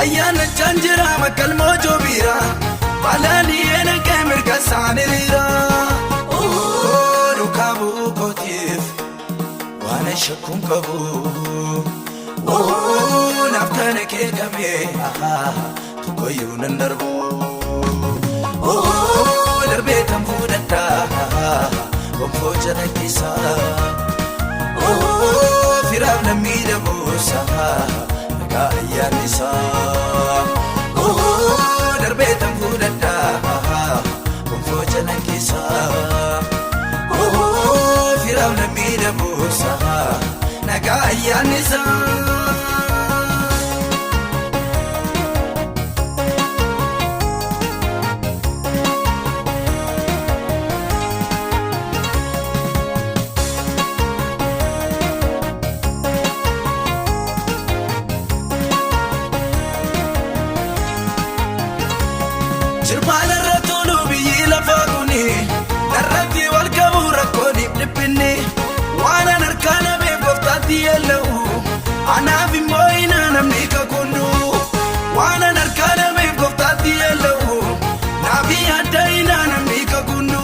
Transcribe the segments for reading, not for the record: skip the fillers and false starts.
ayyaana janjira makalmoo joobira balali ena kemer kasanira rukabu kotif wana shakun kabu nafkana ke kame tukoyunan darbu darbe tamfudata gomfojana kisa firam namida musa kaya nisa darbe tamfudata gomfojana kisa firam namida musa kaya nisa Jirbala ratulu biyi lafaguni narrati wal kabura koni dipinni wana narkana be goftati yellu anabi moina namni ka kundu wana narkana be goftati yellu nabi adaina namni ka kundu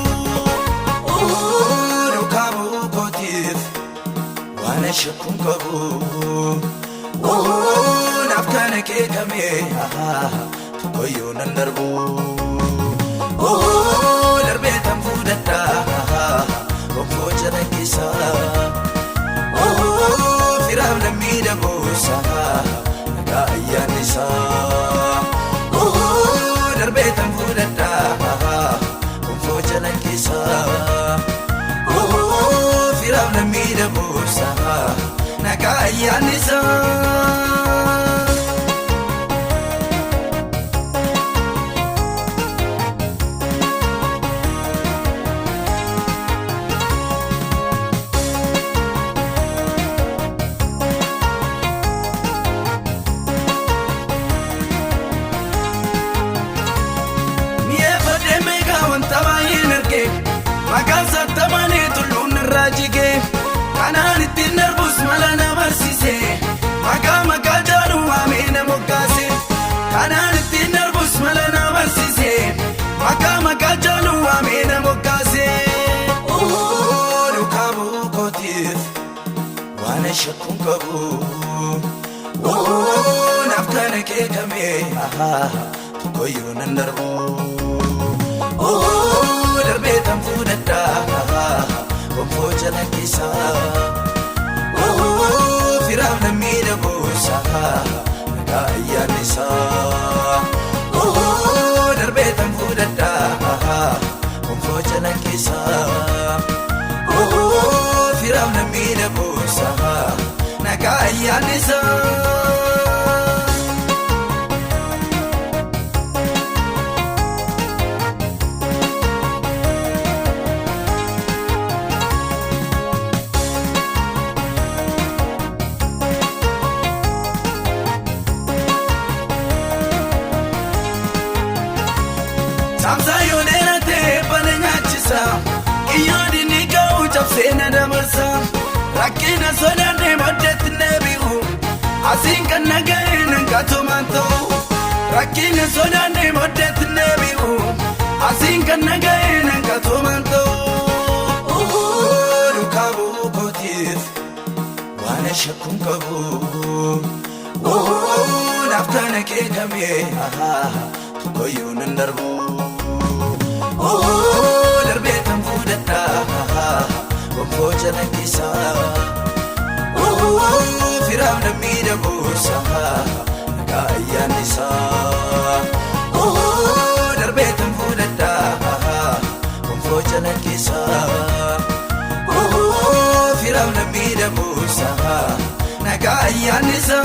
rukabu kotif wana shakun kabu nafkana ke kame tukoyunan darbu darbe tamfudata gomfojana kisa firam namida musa kaya nisa darbe tamfudata gomfojana kisa firam namida musa kaya nisa Makansa tamane tulun rajige kanan itin nervous malana marsise maga jaru amena mokase kanan itin nervous malana marsise maga jaru amena mokase rukabu kotif wana shakun kabu nafkana ke kame tukoyunan darbu darbe tamfudata gomfojana kisa firam namida musa kaya nisa darbe tamfudata gomfojana kisa firam namida musa kaya nisa Samsayonena te pananyachisa kiyodi nika uchapsena damarsa rakina sodane madet nebiu asinka nagaina katomanto rakina sodane madet nebiu asinka nagaina katomanto rukabu kotif wana shakun kabu nafkana ke kame tukoyunan darbu darbe tamfudata gomfojana kisa firam namida musa kaya nisa darbe tamfudata gomfojana kisa firam namida musa kaya nisa